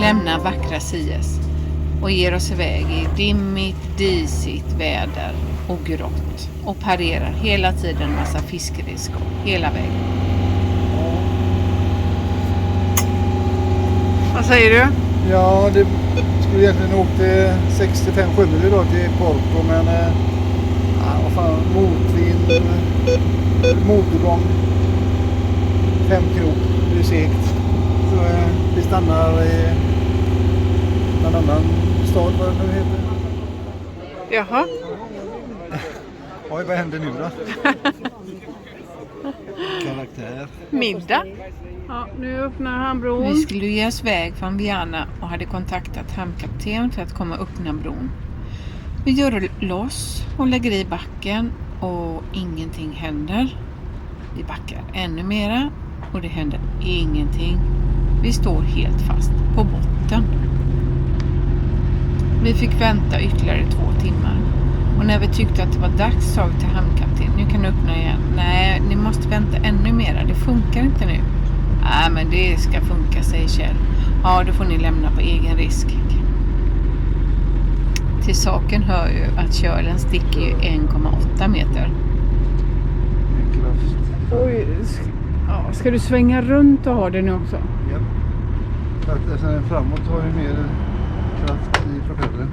lämnar vackra Sies och ger oss iväg i dimmigt, disigt väder och grått och parerar hela tiden massa fiskeredskap hela vägen. Vad säger du? Ja, det skulle egentligen åka 65-7 mil idag till Porto, men vad fan, motvind, motorgång, 5 knop, det är segt. Så vi stannar i någon annan stad, vad det nu heter. Jaha. Oj, vad händer nu då? Karaktär. Middag. Ja, nu öppnar han bron. Vi skulle ge oss väg från Viana och hade kontaktat hamnkapten för att komma och öppna bron. Vi gör loss och lägger i backen och ingenting händer. Vi backar ännu mera och det händer ingenting. Vi står helt fast på botten. Vi fick vänta ytterligare 2 timmar. Och när vi tyckte att det var dags sa vi till hamnkapten, nu kan du öppna igen. Nej, ni måste vänta ännu mera, det funkar inte nu. Nej, men det ska funka, säger Kjell. Ja, då får ni lämna på egen risk. Till saken hör ju att kölen sticker ju 1,8 meter. Oj, ja, ska du svänga runt och ha det nu också? Ja. För att sen framåt har ju mer kraft i propellern.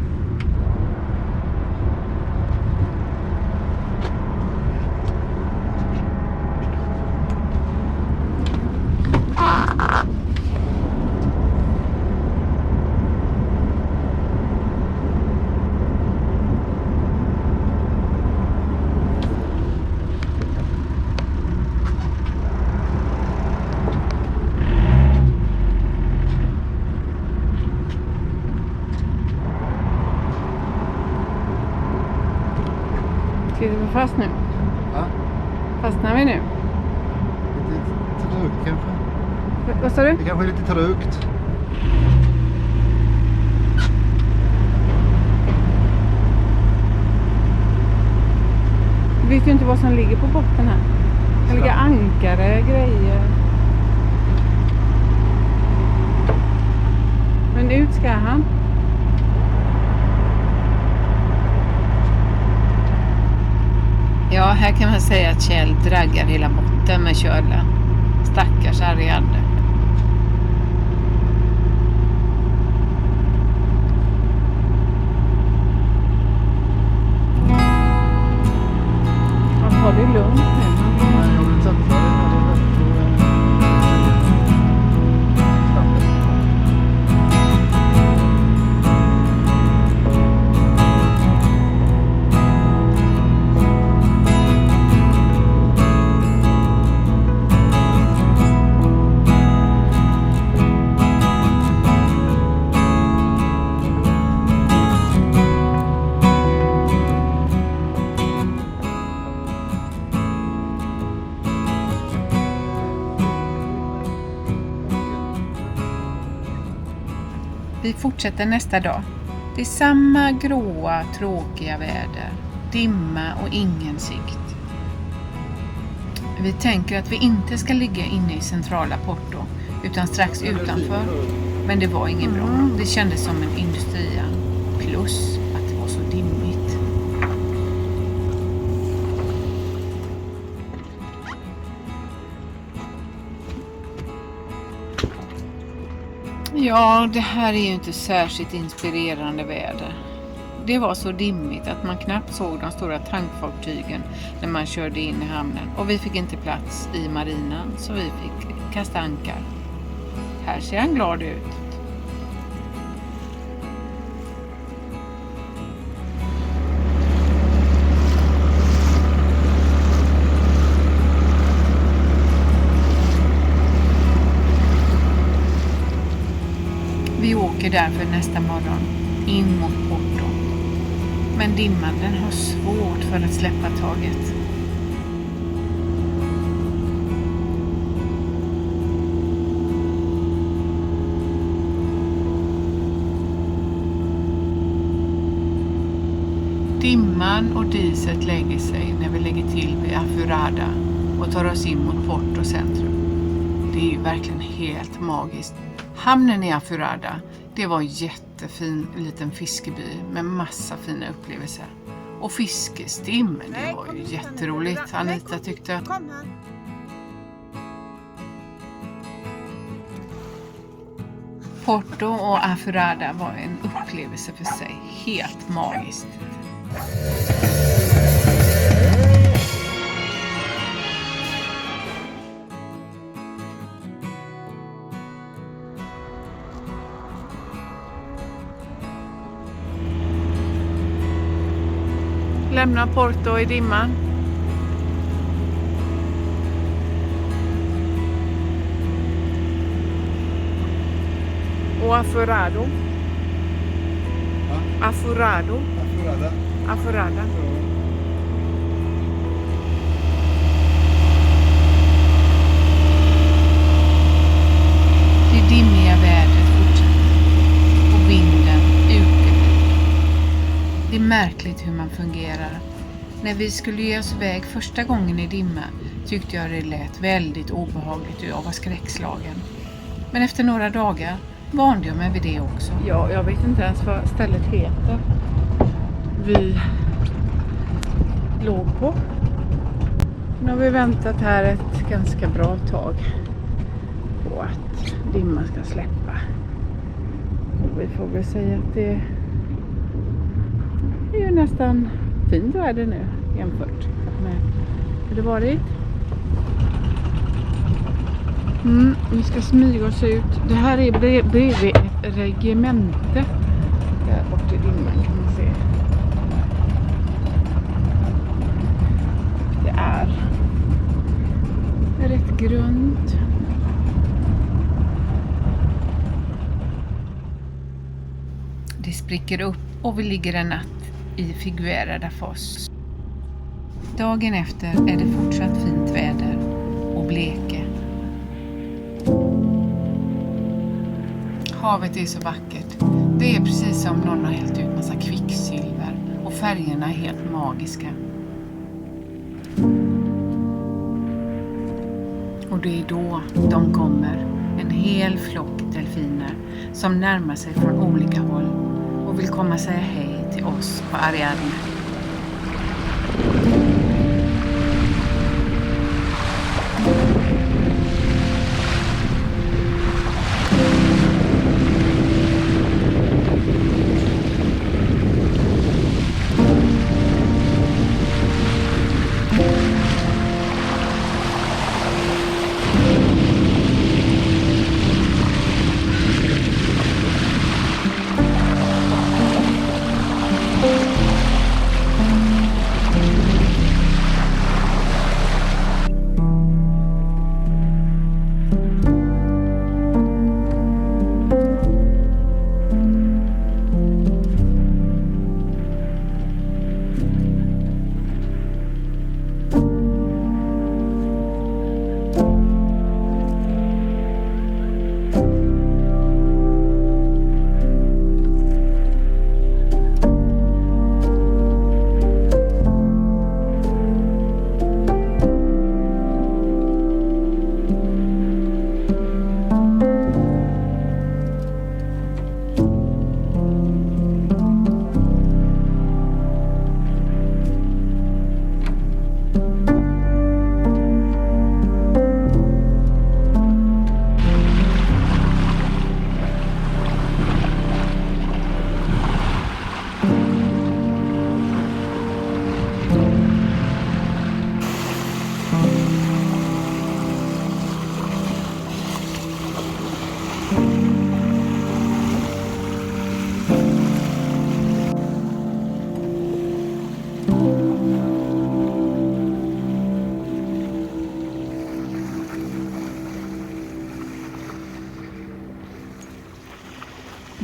Ska vi fast nu? Ja. Fastnar vi nu? Lite trögt kanske. Vad sa du? Det kanske är lite trögt. Vi vet ju inte vad som ligger på botten här. Det ligger ankare, grejer. Men ut ska han. Ja, här kan man säga att Kjell draggar hela botten med kölen. Stackars Ariadne. Han tar det lugnt nu. Jag vill satsa Vi fortsätter nästa dag. Det är samma gråa, tråkiga väder. Dimma och ingen sikt. Vi tänker att vi inte ska ligga inne i centrala Porto utan strax utanför. Men det var ingen bra. Det kändes som en industria. Plus att det var så dimmigt. Ja, det här är ju inte särskilt inspirerande väder. Det var så dimmigt att man knappt såg de stora tankfartygen när man körde in i hamnen. Och vi fick inte plats i marinan så vi fick kasta ankar. Här ser han glad ut. Vi åker därför nästa morgon in mot Porto. Men dimman den har svårt för att släppa taget. Dimman och diset lägger sig när vi lägger till vid Afuarada och tar oss in mot Porto centrum. Det är ju verkligen helt magiskt. Hamnen i Afuarada Det var en jättefin liten fiskeby med massa fina upplevelser. Och fiskestim, det var ju jätteroligt, Anita tyckte. Porto och Aforrada var en upplevelse för sig, helt magiskt. Lämna Porto i dimman. Och Aforrado. Ja. Aforrado. Aforrada. Aforrada. Det dimmiga vädret fortsatte och vinden uteblev. Det är märkligt hur man fungerar. När vi skulle ge oss iväg första gången i dimma tyckte jag det lät väldigt obehagligt och jag var skräckslagen. Men efter några dagar vande jag mig vid det också. Ja, jag vet inte ens vad stället heter. Vi låg på. Nu har vi väntat här ett ganska bra tag på att dimman ska släppa. Och vi får väl säga att det är ju nästan fint väder nu jämfört med hur det varit. Vi ska smyga oss ut. Det här är bredvid ett regemente. Där borta i dimman kan man se. Det är rätt grunt. Det spricker upp och vi ligger en natt i Figueira da Foz. Dagen efter är det fortsatt fint väder och bleke. Havet är så vackert. Det är precis som någon har hällt ut massa kvicksilver och färgerna är helt magiska. Och det är då de kommer. En hel flock delfiner som närmar sig från olika håll och vill komma säga hej till oss på Ariadne.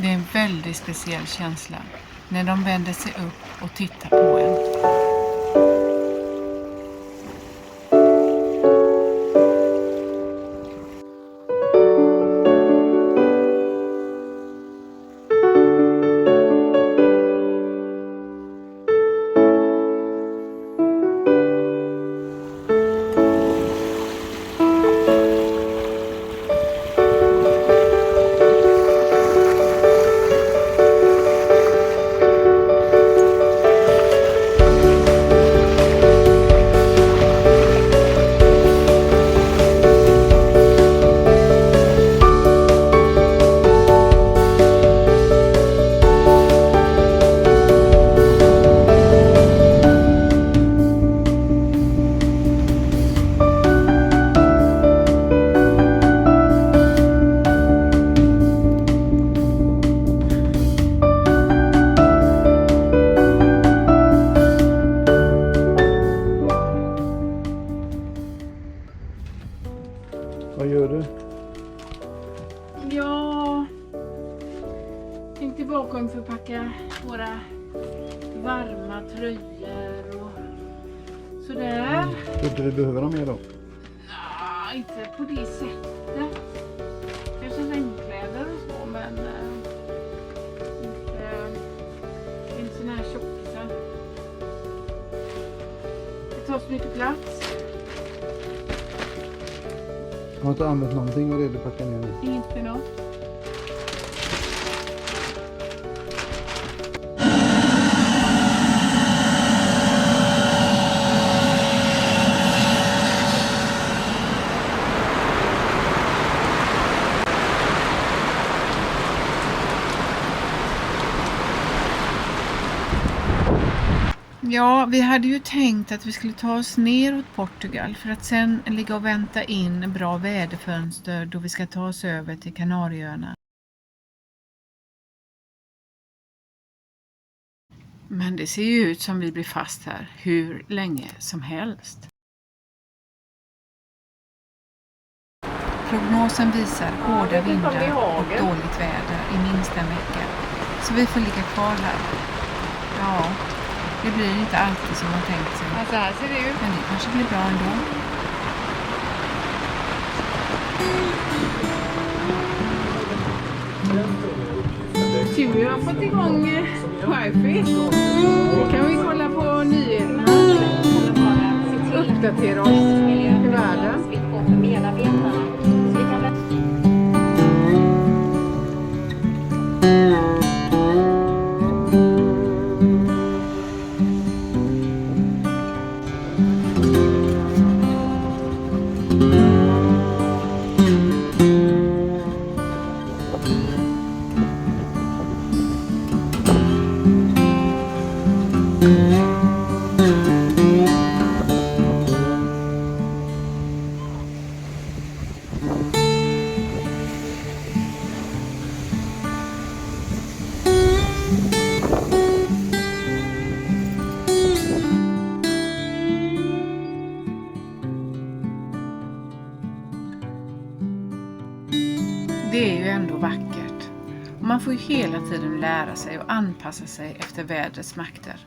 Det är en väldigt speciell känsla när de vänder sig upp och tittar på en. bilar och sådär. Skulle vi behöva dem mer då? Ja, inte på det sättet. Kanske regnkläder och så, men inte såna här tjockisar. Det tar så mycket plats. Jag har inte använt någonting och redo att packa ner nu. Inte något. Ja, vi hade ju tänkt att vi skulle ta oss ner åt Portugal för att sen ligga och vänta in bra väderfönster då vi ska ta oss över till Kanarieöarna. Men det ser ju ut som vi blir fast här hur länge som helst. Prognosen visar hårda vindar och dåligt väder i minst en vecka. Så vi får ligga kvar här. Ja. Det blir inte alltid som man tänkt sig. Alltså här ser det ut. Men det kanske blir bra ändå. Tur jag har fått igång wifi. Då kan vi kolla på nyheterna. Uppdatera oss i världen. Det är ju ändå vackert. Och man får ju hela tiden lära sig och anpassa sig efter vädrets makter.